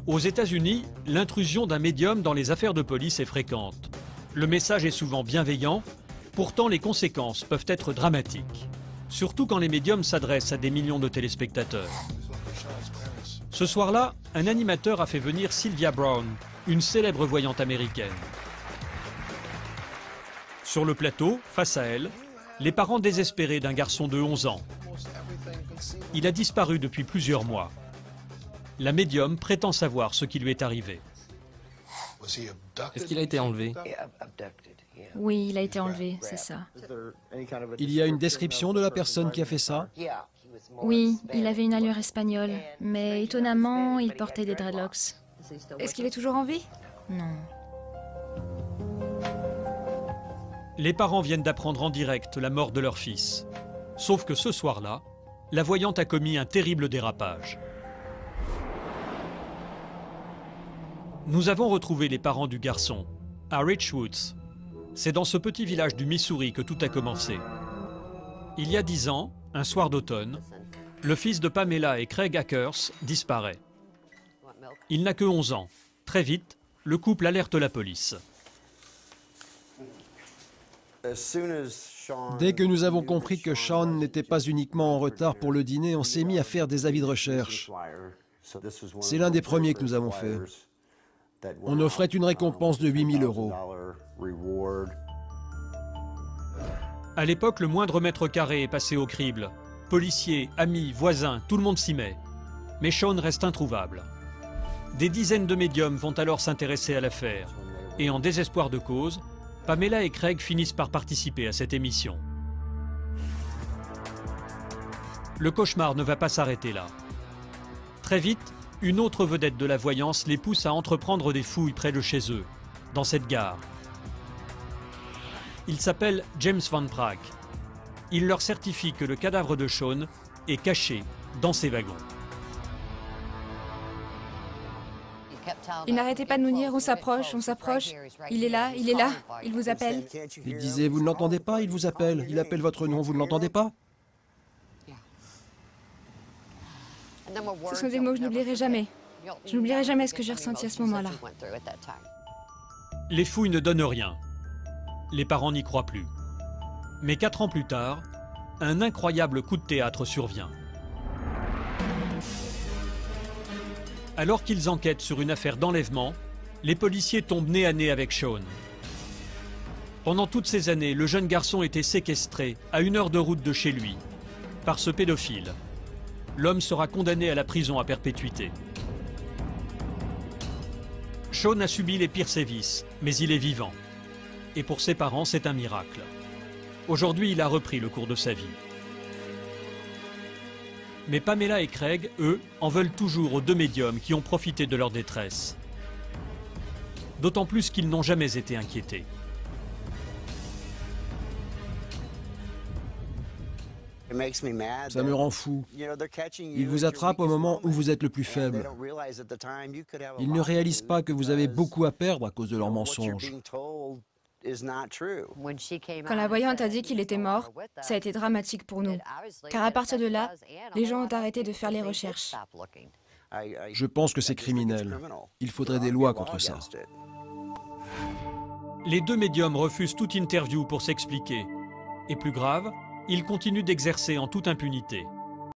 Aux États-Unis, l'intrusion d'un médium dans les affaires de police est fréquente. Le message est souvent bienveillant, pourtant les conséquences peuvent être dramatiques. Surtout quand les médiums s'adressent à des millions de téléspectateurs. Ce soir-là, un animateur a fait venir Sylvia Browne, une célèbre voyante américaine. Sur le plateau, face à elle, les parents désespérés d'un garçon de 11 ans. Il a disparu depuis plusieurs mois. La médium prétend savoir ce qui lui est arrivé. Est-ce qu'il a été enlevé? Oui, il a été enlevé, c'est ça. Il y a une description de la personne qui a fait ça? Oui, il avait une allure espagnole, mais étonnamment, il portait des dreadlocks. Est-ce qu'il est toujours en vie? Non. Les parents viennent d'apprendre en direct la mort de leur fils. Sauf que ce soir-là, la voyante a commis un terrible dérapage. Nous avons retrouvé les parents du garçon, à Richwoods. C'est dans ce petit village du Missouri que tout a commencé. Il y a 10 ans, un soir d'automne, le fils de Pamela et Craig Akers disparaît. Il n'a que 11 ans. Très vite, le couple alerte la police. Dès que nous avons compris que Sean n'était pas uniquement en retard pour le dîner, on s'est mis à faire des avis de recherche. C'est l'un des premiers que nous avons fait. On offrait une récompense de 8 000 €. À l'époque, le moindre mètre carré est passé au crible. Policiers, amis, voisins, tout le monde s'y met. Mais Sean reste introuvable. Des dizaines de médiums vont alors s'intéresser à l'affaire. Et en désespoir de cause, Pamela et Craig finissent par participer à cette émission. Le cauchemar ne va pas s'arrêter là. Très vite, une autre vedette de la voyance les pousse à entreprendre des fouilles près de chez eux, dans cette gare. Il s'appelle James Van Praagh. Il leur certifie que le cadavre de Sean est caché dans ces wagons. Il n'arrêtait pas de nous dire on s'approche, il est là, il vous appelle. Il disait, vous ne l'entendez pas, il vous appelle. Il appelle votre nom, vous ne l'entendez pas? Ce sont des mots que je n'oublierai jamais. Je n'oublierai jamais ce que j'ai ressenti à ce moment-là. Les fouilles ne donnent rien. Les parents n'y croient plus. Mais 4 ans plus tard, un incroyable coup de théâtre survient. Alors qu'ils enquêtent sur une affaire d'enlèvement, les policiers tombent nez à nez avec Sean. Pendant toutes ces années, le jeune garçon était séquestré à 1 heure de route de chez lui par ce pédophile. L'homme sera condamné à la prison à perpétuité. Sean a subi les pires sévices, mais il est vivant. Et pour ses parents, c'est un miracle. Aujourd'hui, il a repris le cours de sa vie. Mais Pamela et Craig, eux, en veulent toujours aux 2 médiums qui ont profité de leur détresse. D'autant plus qu'ils n'ont jamais été inquiétés. Ça me rend fou. Ils vous attrapent au moment où vous êtes le plus faible. Ils ne réalisent pas que vous avez beaucoup à perdre à cause de leurs mensonges. Quand la voyante a dit qu'il était mort, ça a été dramatique pour nous. Car à partir de là, les gens ont arrêté de faire les recherches. Je pense que c'est criminel. Il faudrait des lois contre ça. Les 2 médiums refusent toute interview pour s'expliquer. Et plus grave, ils continuent d'exercer en toute impunité.